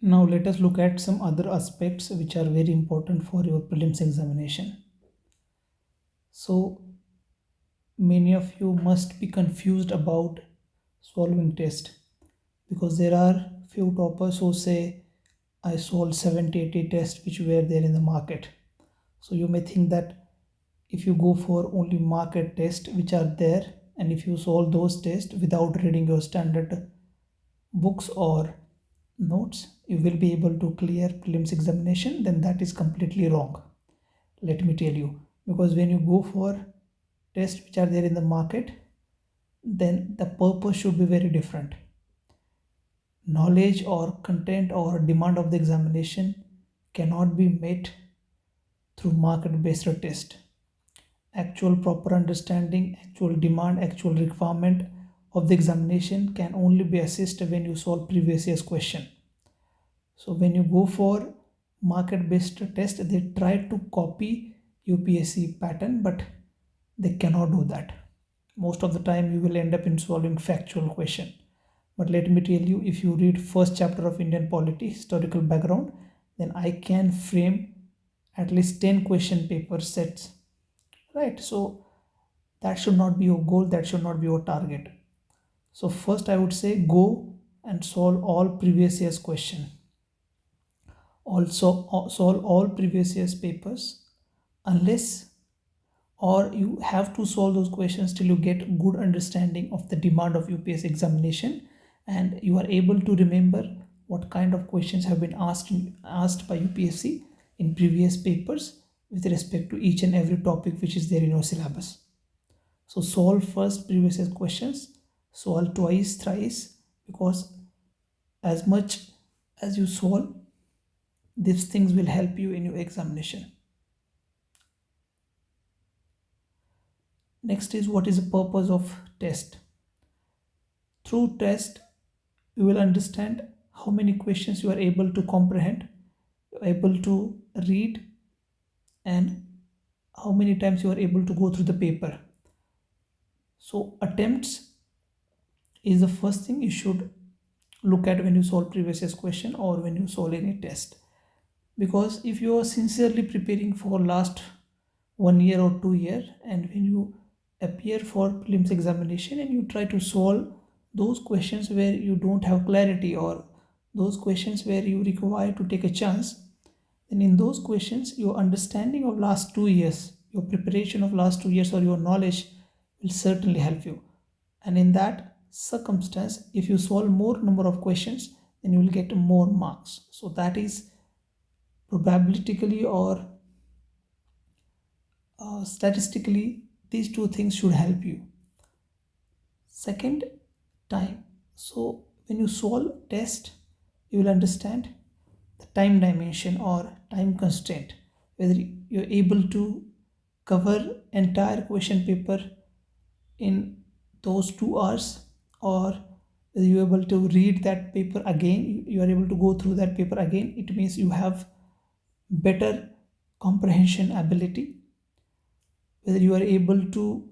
Now let us look at some other aspects which are very important for your prelims examination. So many of you must be confused about solving test, because there are few toppers who say I solved 70-80 tests which were there in the market. So you may think that if you go for only market tests which are there, and if you solve those tests without reading your standard books or notes, you will be able to clear prelims examination, then that is completely wrong. Let me tell you, because when you go for tests which are there in the market, then the purpose should be very different. Knowledge or content or demand of the examination cannot be met through market based test. Actual proper understanding, actual demand, actual requirement of the examination can only be assessed when you solve previous year's question. So when you go for market based test, they try to copy UPSC pattern, but they cannot do that. Most of the time you will end up in solving factual question. But let me tell you, if you read first chapter of Indian polity, historical background, then I can frame at least 10 question paper sets, right? So that should not be your goal, that should not be your target. So first I would say go and solve all previous year's question. Also solve all previous year's papers, unless, or you have to solve those questions till you get good understanding of the demand of UPS examination, and you are able to remember what kind of questions have been asked by UPSC in previous papers with respect to each and every topic which is there in your syllabus. So solve first previous year questions, solve twice, thrice, because as much as you solve, these things will help you in your examination. Next is, what is the purpose of test? Through test, you will understand how many questions you are able to comprehend, able to read, and how many times you are able to go through the paper. So attempts is the first thing you should look at when you solve previous year's question or when you solve any test. Because if you are sincerely preparing for last 1 year or 2 year, and when you appear for prelims examination and you try to solve those questions where you don't have clarity, or those questions where you require to take a chance, then in those questions your understanding of last 2 years, your preparation of last 2 years, or your knowledge will certainly help you. And in that circumstance, if you solve more number of questions, then you will get more marks. So that is probabilistically or statistically, these two things should help you. Second, time. So when you solve test, you will understand the time dimension or time constraint, whether you're able to cover entire question paper in those 2 hours, or whether you're able to read that paper again, you are able to go through that paper again. It means you have better comprehension ability, whether you are able to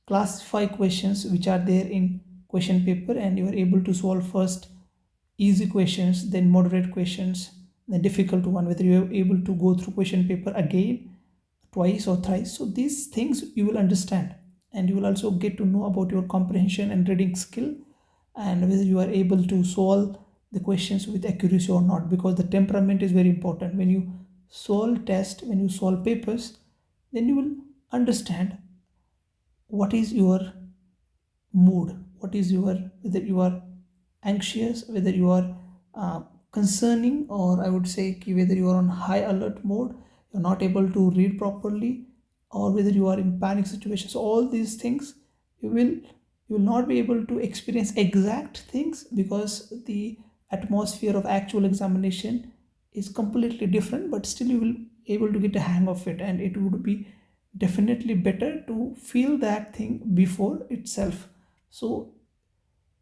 classify questions which are there in question paper, and you are able to solve first easy questions, then moderate questions, then difficult one, whether you are able to go through question paper again twice or thrice. So these things you will understand, and you will also get to know about your comprehension and reading skill, and whether you are able to solve the questions with accuracy or not, because the temperament is very important. When you solve test, when you solve papers, then you will understand what is your mood, what is your, whether you are anxious, whether you are concerning, or I would say whether you are on high alert mode, you're not able to read properly, or whether you are in panic situations. So all these things you will not be able to experience exact things, because the atmosphere of actual examination is completely different, but still you will able to get a hang of it, and it would be definitely better to feel that thing before itself. So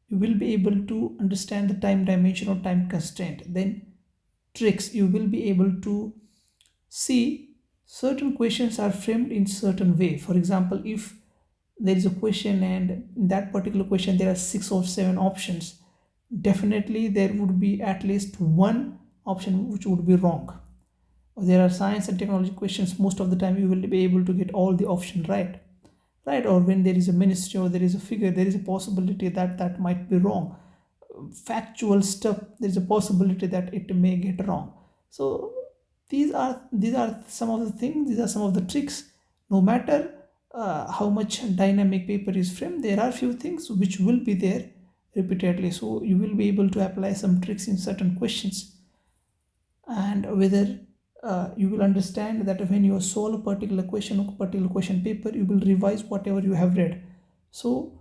you will be able to understand the time dimension or time constraint. Then tricks, you will be able to see certain questions are framed in certain way. For example, if there is a question and in that particular question there are 6 or 7 options, definitely there would be at least one option which would be wrong. There are science and technology questions, most of the time you will be able to get all the option right, right? Or when there is a ministry or there is a figure, there is a possibility that that might be wrong. Factual stuff, there is a possibility that it may get wrong. So these are some of the things, these are some of the tricks. No matter how much dynamic paper is framed, there are few things which will be there repeatedly, so you will be able to apply some tricks in certain questions. And whether you will understand that when you solve a particular question or particular question paper, you will revise whatever you have read. So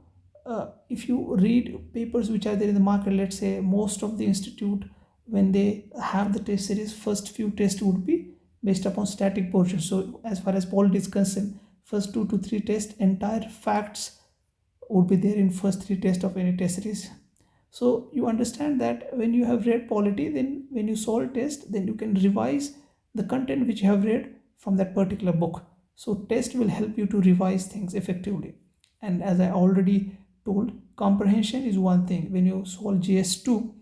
if you read papers which are there in the market, let's say most of the institute, when they have the test series, first few tests would be based upon static portion. So as far as polity is concerned, first 2 to 3 tests, entire facts would be there in first 3 tests of any test series. So you understand that when you have read polity, then when you solve test, then you can revise the content which you have read from that particular book. So test will help you to revise things effectively. And as I already told, comprehension is one thing. When you solve GS2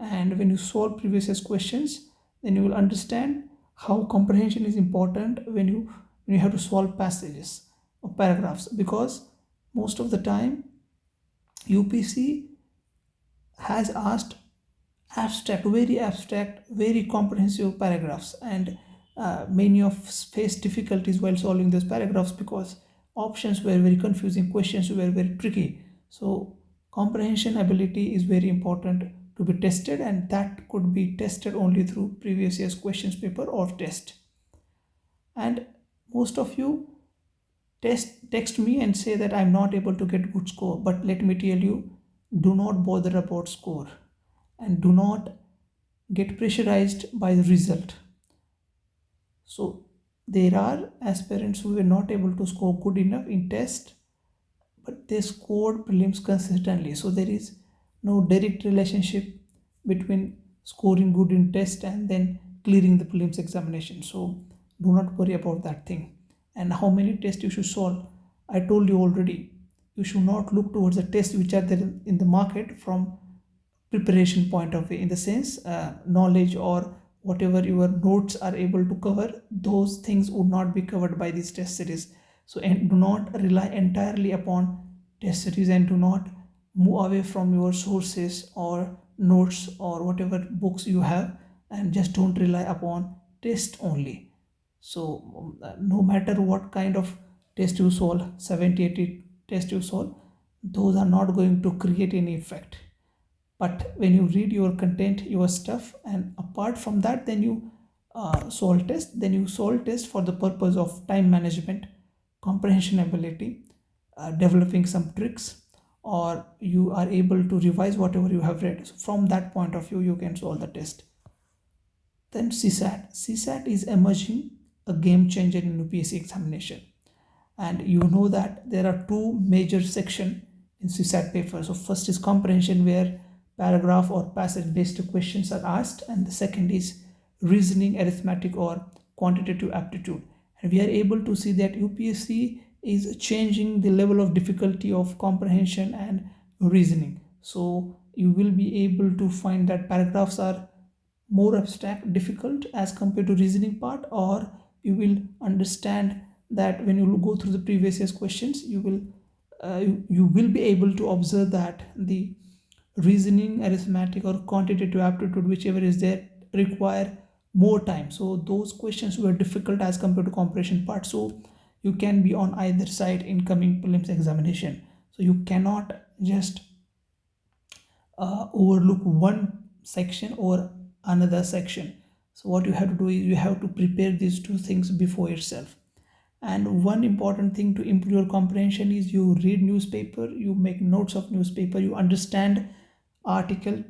and when you solve previous year's questions, then you will understand how comprehension is important when you have to solve passages or paragraphs, because most of the time UPC has asked abstract, very abstract, very comprehensive paragraphs, and many of us face difficulties while solving those paragraphs because options were very confusing, questions were very tricky. So comprehension ability is very important to be tested, and that could be tested only through previous year's questions paper or test. And most of you text me and say that I'm not able to get good score, but let me tell you, do not bother about score and do not get pressurized by the result. So there are aspirants who were not able to score good enough in test, but they scored prelims consistently. So there is no direct relationship between scoring good in test and then clearing the prelims examination. So do not worry about that thing. And how many tests you should solve, I told you already. You should not look towards the tests which are there in the market from preparation point of view, in the sense knowledge or whatever your notes are able to cover, those things would not be covered by this test series. So and do not rely entirely upon test series, and do not move away from your sources or notes or whatever books you have, and just don't rely upon test only. So no matter what kind of test you solve, 70 80 test you solve, those are not going to create any effect. But when you read your content, your stuff, and apart from that, then you solve test, then you solve test for the purpose of time management, comprehension ability, developing some tricks, or you are able to revise whatever you have read. So from that point of view, you can solve the test. Then CSAT is emerging a game changer in UPSC examination. And you know that there are two major sections in CSAT paper. So first is comprehension, where paragraph or passage based questions are asked, and the second is reasoning, arithmetic, or quantitative aptitude. And we are able to see that UPSC is changing the level of difficulty of comprehension and reasoning. So you will be able to find that paragraphs are more abstract, difficult as compared to reasoning part, or you will understand that when you go through the previous year's questions, you will be able to observe that the reasoning, arithmetic, or quantitative aptitude, whichever is there, require more time. So those questions were difficult as compared to comprehension part. So you can be on either side in coming prelims examination. So you cannot just overlook one section or another section. So what you have to do is you have to prepare these two things before itself. And one important thing to improve your comprehension is you read newspaper, you make notes of newspaper, you understand article,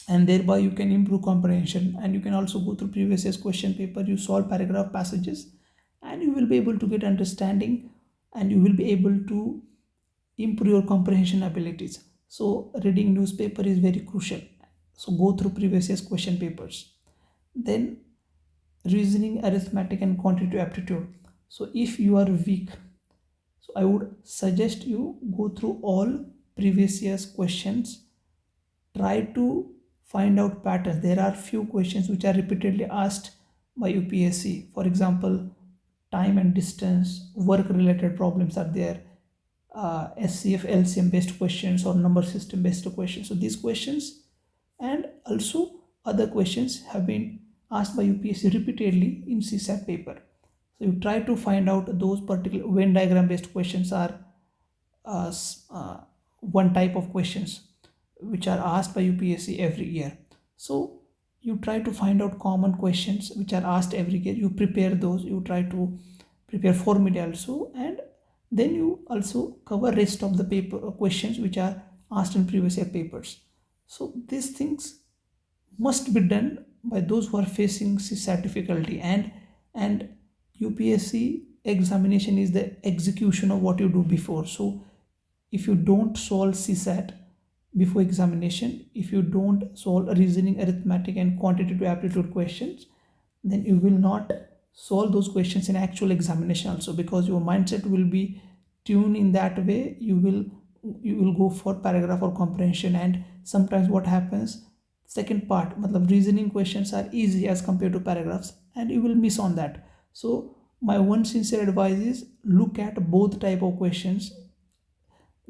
and thereby you can improve comprehension. And you can also go through previous year's question paper, you solve paragraph passages, and you will be able to get understanding, and you will be able to improve your comprehension abilities. So reading newspaper is very crucial. So go through previous year's question papers. Then reasoning, arithmetic, and quantitative aptitude. So if you are weak, so I would suggest you go through all previous year's questions Try to find out patterns. There are few questions which are repeatedly asked by UPSC. For example, time and distance, work related problems are there, SCF LCM based questions or number system based questions. So these questions and also other questions have been asked by UPSC repeatedly in CSAT paper. So you try to find out those particular Venn diagram based questions are one type of questions which are asked by UPSC every year. So you try to find out common questions which are asked every year. You prepare those. You try to prepare for media also, and then you also cover rest of the paper questions which are asked in previous year papers. So these things must be done by those who are facing CSAT difficulty, and UPSC examination is the execution of what you do before. So if you don't solve CSAT before examination, if you don't solve reasoning, arithmetic, and quantitative aptitude questions, then you will not solve those questions in actual examination also, because your mindset will be tuned in that way. You will go for paragraph or comprehension, and sometimes what happens, second part matlab reasoning questions are easy as compared to paragraphs, and you will miss on that. So my one sincere advice is look at both type of questions,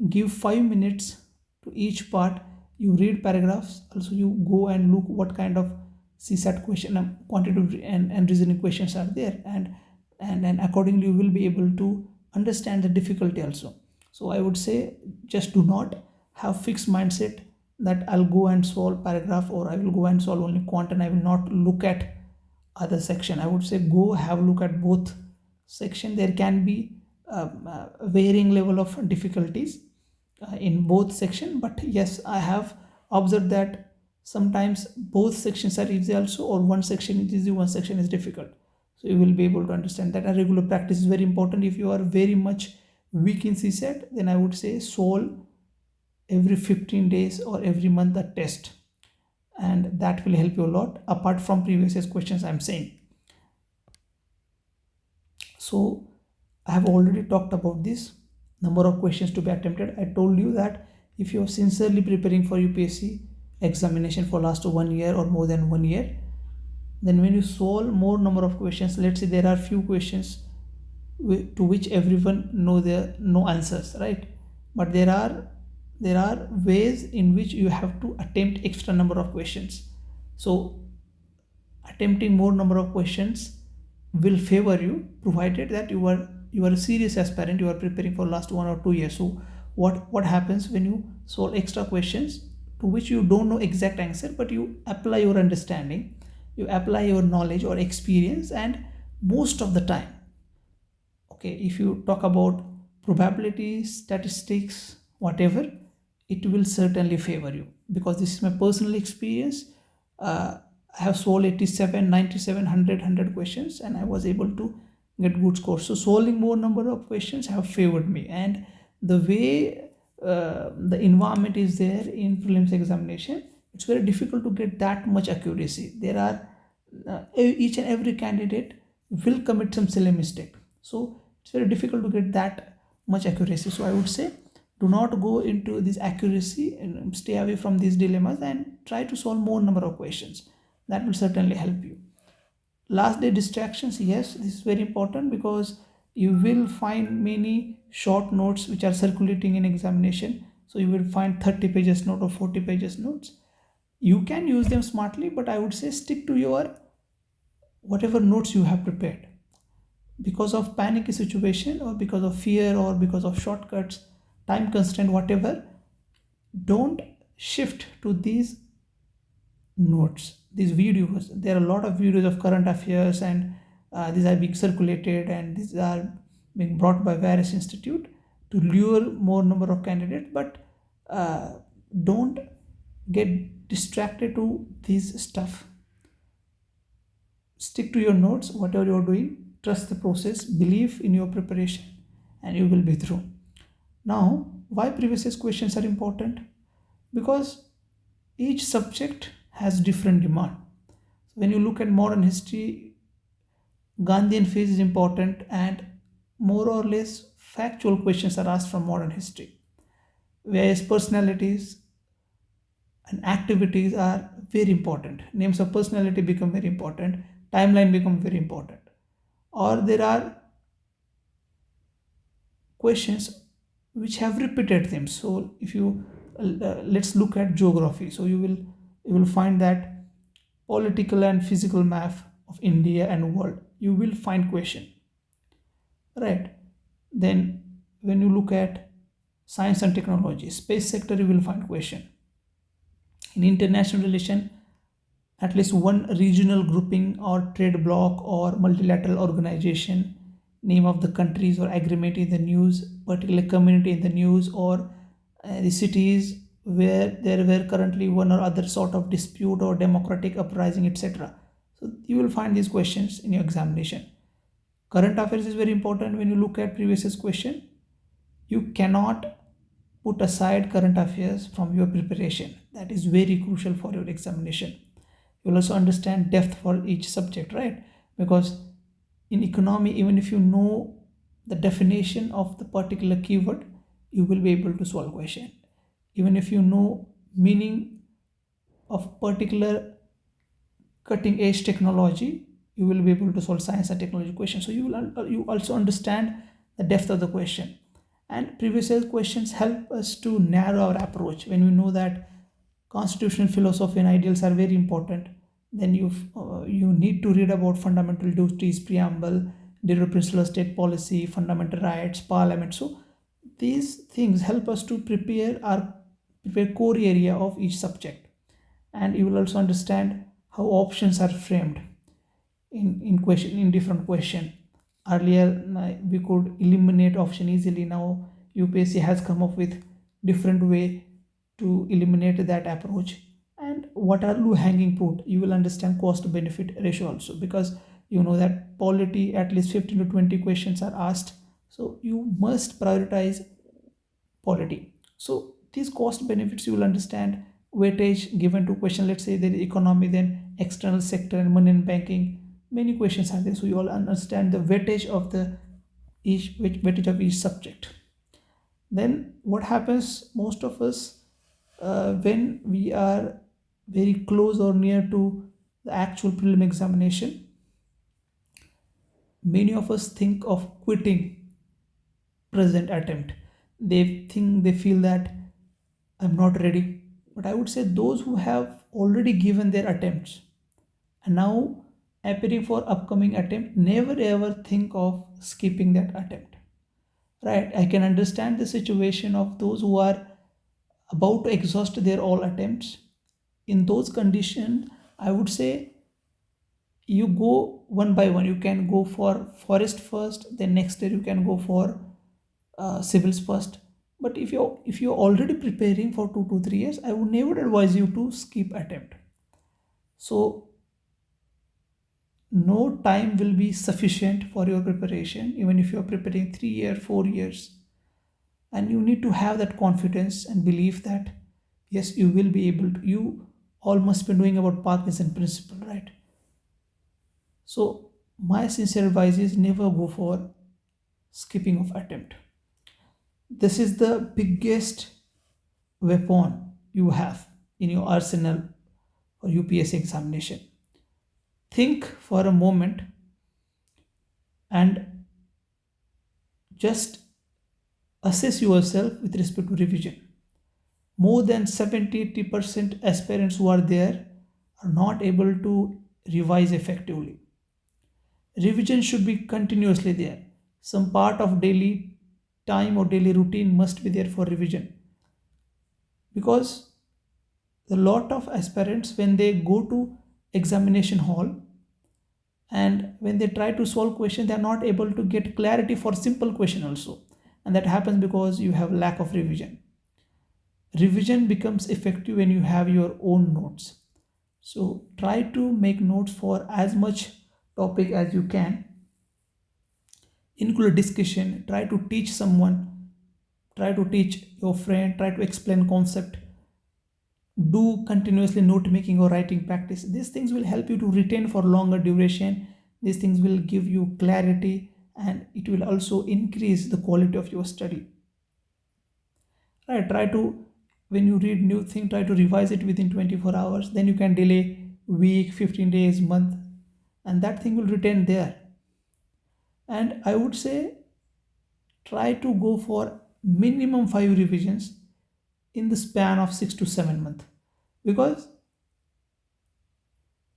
give 5 minutes to each part. You read paragraphs also, you go and look what kind of CSAT question, quantitative and reasoning questions are there, and accordingly you will be able to understand the difficulty also. So I would say just do not have fixed mindset that I'll go and solve paragraph, or I will go and solve only quant and I will not look at other section. I would say go have a look at both section. There can be varying level of difficulties in both section, but yes, I have observed that sometimes both sections are easy also, or one section is easy, one section is difficult. So you will be able to understand that a regular practice is very important. If you are very much weak in CSAT, then I would say solve every 15 days or every month a test, and that will help you a lot apart from previous year's questions I'm saying. So I have already talked about this number of questions to be attempted. I told you that if you are sincerely preparing for UPSC examination for last 1 year or more than 1 year, then when you solve more number of questions, let's say there are few questions to which everyone know their no answers, right? But there are ways in which you have to attempt extra number of questions. So attempting more number of questions will favor you, provided that you are a serious aspirant, you are preparing for last 1 or 2 years. So what happens when you solve extra questions to which you don't know exact answer, but you apply your understanding, you apply your knowledge or experience, and most of the time, okay, if you talk about probability, statistics, whatever, it will certainly favor you, because this is my personal experience. I have solved 87, 97, 100 questions, and I was able to get good scores. So solving more number of questions have favored me, and the way the environment is there in prelims examination, it's very difficult to get that much accuracy. There are each and every candidate will commit some silly mistake, so it's very difficult to get that much accuracy. So I would say do not go into this accuracy, and stay away from these dilemmas and try to solve more number of questions. That will certainly help you. Last day distractions, yes, this is very important, because you will find many short notes which are circulating in examination. So you will find 30 pages note or 40 pages notes. You can use them smartly, but I would say stick to your whatever notes you have prepared. Because of panicky situation, or because of fear, or because of shortcuts, time constraint, whatever, don't shift to these notes, these videos. There are a lot of videos of current affairs, and these are being circulated, and these are being brought by various institute to lure more number of candidates. But don't get distracted to this stuff. Stick to your notes, whatever you're doing, trust the process, believe in your preparation, and you will be through. Now, why previous year's questions are important? Because each subject has different demand. So when you look at modern history, Gandhian phase is important, and more or less factual questions are asked from modern history. Various personalities and activities are very important. Names of personality become very important. Timeline become very important. Or there are questions which have repeated themes. So if you let's look at geography. So you will find that political and physical map of India and world. You will find question, right? Then when you look at science and technology, space sector, you will find question. In international relation, at least one regional grouping or trade bloc or multilateral organization, name of the countries or agreement in the news, particular community in the news, or the cities where there were currently one or other sort of dispute or democratic uprising, etc. So you will find these questions in your examination. Current affairs is very important. When you look at previous year's question, you cannot put aside current affairs from your preparation. That is very crucial for your examination. You will also understand depth for each subject, right? Because in economy, even if you know the definition of the particular keyword, you will be able to solve question. Even if you know meaning of particular cutting edge technology, you will be able to solve science and technology questions. So you also understand the depth of the question. And previous year questions help us to narrow our approach. When we know that constitutional philosophy and ideals are very important, then you need to read about fundamental duties, preamble, derived principle of state policy, fundamental rights, parliament. So these things help us to prepare core area of each subject. And you will also understand how options are framed in different question. Earlier we could eliminate option easily. Now UPSC has come up with different way to eliminate that approach. And what are low hanging fruit? You will understand cost benefit ratio also, because you know that polity at least 15 to 20 questions are asked, so you must prioritize polity. So these cost benefits you will understand. Weightage given to question, let's say there is economy, then external sector and money and banking, many questions are there. So you all understand the weightage of the each weightage of each subject. Then what happens, most of us, when we are very close or near to the actual prelim examination, many of us think of quitting present attempt. They feel that I'm not ready. But I would say those who have already given their attempts and now appearing for upcoming attempt, never ever think of skipping that attempt. Right? I can understand the situation of those who are about to exhaust their all attempts. In those conditions, I would say you go one by one. You can go for forest first, then next year you can go for civils first. But if you're already preparing for 2 to 3 years, I would never advise you to skip attempt. So no time will be sufficient for your preparation, even if you're preparing 3 years, 4 years. And you need to have that confidence and belief that yes, you will be able to. You all must be knowing about Parkinson principle, right? So my sincere advice is never go for skipping of attempt. This is the biggest weapon you have in your arsenal for UPSC examination. Think for a moment and just assess yourself with respect to revision. More than 70-80% aspirants who are there are not able to revise effectively. Revision should be continuously there. Some part of daily time or daily routine must be there for revision, because a lot of aspirants, when they go to examination hall and when they try to solve question, they are not able to get clarity for simple question also. And that happens because you have lack of revision. Revision becomes effective when you have your own notes. So try to make notes for as much topic as you can. Include discussion, try to teach someone, try to teach your friend, try to explain concept. Do continuously note making or writing practice. These things will help you to retain for longer duration. These things will give you clarity, and it will also increase the quality of your study. Right? Try to when you read new thing, try to revise it within 24 hours. Then you can delay week, 15 days, month, and that thing will retain there. And I would say try to go for minimum 5 revisions in the span of 6 to 7 months, because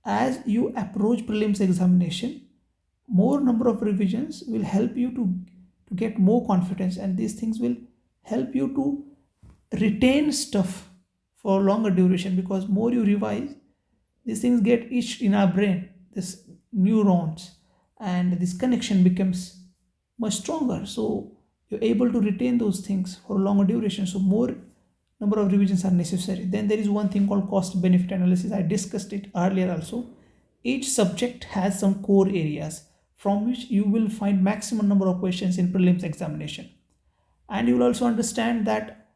as you approach prelims examination, more number of revisions will help you to get more confidence, and these things will help you to retain stuff for longer duration, because more you revise, these things get etched in our brain, this neurons, and this connection becomes much stronger, so you're able to retain those things for a longer duration. So more number of revisions are necessary. Then there is one thing called cost benefit analysis. I discussed it earlier also. Each subject has some core areas from which you will find maximum number of questions in prelims examination, and you will also understand that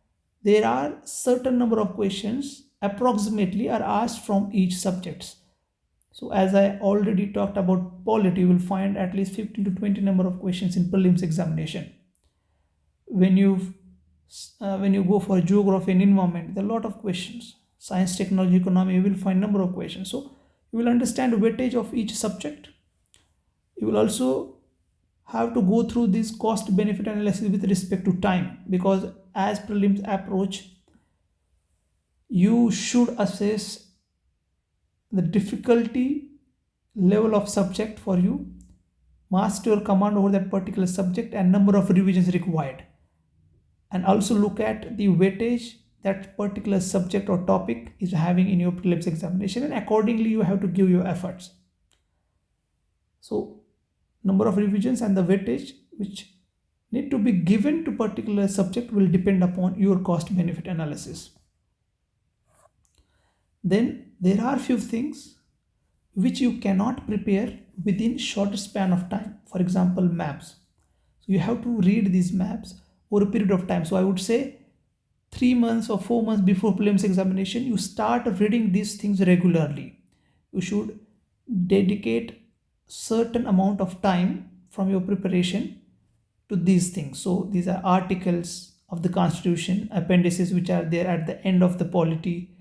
there are certain number of questions approximately are asked from each subjects. So as I already talked about polity, you will find at least 15 to 20 number of questions in prelims examination. When you go for geography and environment, there are a lot of questions. Science, technology, economy, you will find number of questions. So you will understand weightage of each subject. You will also have to go through this cost benefit analysis with respect to time, because as prelims approach, you should assess the difficulty level of subject for you, master your command over that particular subject, and number of revisions required, and also look at the weightage that particular subject or topic is having in your prelims examination, and accordingly you have to give your efforts. So number of revisions and the weightage which need to be given to particular subject will depend upon your cost benefit analysis. Then there are few things which you cannot prepare within short span of time. For example, maps. So you have to read these maps over a period of time. So I would say 3 months or 4 months before prelims examination, you start reading these things regularly. You should dedicate certain amount of time from your preparation to these things. So these are articles of the constitution, appendices which are there at the end of the polity,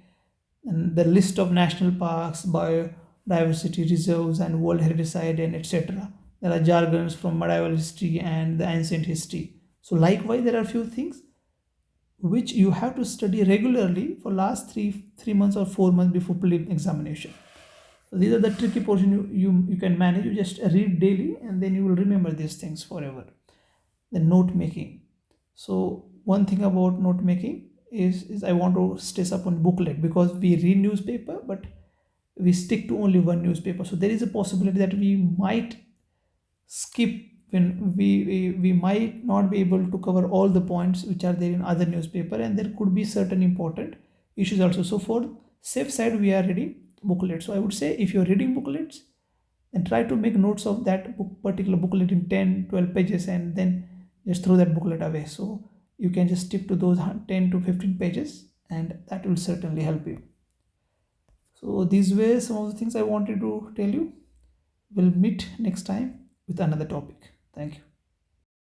and the list of national parks, biodiversity reserves, and world heritage site, and etc. There are jargons from medieval history and the ancient history. So likewise, there are few things which you have to study regularly for last three months or 4 months before prelim examination. So these are the tricky portion you can manage. You just read daily, and then you will remember these things forever. The note making. So one thing about note making is I want to stress upon booklet, because we read newspaper but we stick to only one newspaper. So there is a possibility that we might skip, when we might not be able to cover all the points which are there in other newspaper, and there could be certain important issues also. So for safe side, we are reading booklet. So I would say if you're reading booklets, then try to make notes of that particular booklet in 10-12 pages, and then just throw that booklet away. So you can just stick to those 10 to 15 pages, and that will certainly help you. So these were some of the things I wanted to tell you. We'll meet next time with another topic. Thank you.